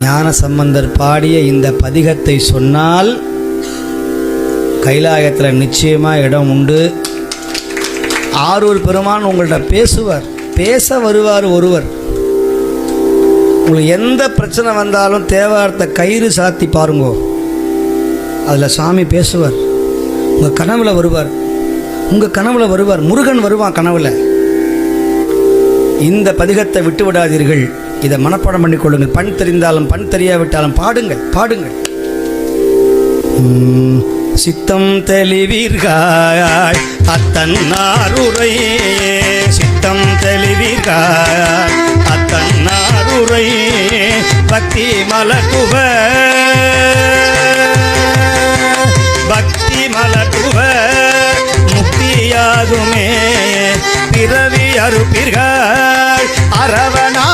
ஞானசம்பந்தர் பாடிய இந்த பதிகத்தை சொன்னால் கைலாயத்தில் நிச்சயமாக இடம் உண்டு. ஆரூர் பெருமான் உங்கள்கிட்ட பேசுவார், பேச வருவார் ஒருவர். உங்களுக்கு எந்த பிரச்சனை வந்தாலும் தேவாரத்தை கயிறு சாத்தி பாருங்கோ, அதில் சாமி பேசுவார். உங்கள் கனவுல வருவார், உங்கள் கனவுல வருவார். முருகன் வருவான் கனவுல. இந்த பதிகத்தை விட்டு விடாதீர்கள். இதை மனப்பாடம் பண்ணிக்கொள்ளுங்கள். பண் தெரிந்தாலும் பண் தெரியாவிட்டாலும் பாடுங்கள், பாடுங்கள். சித்தம் தெளிவீர்காய் அத்தன்னாருரை, சித்தம் தெளிவீர்காய் அத்தன்னாருரை, பக்தி மலக்குவ பக்தி மலக்குவ முக்தியாகுமே பிறவி அறுப்பீர்கள் அரவணா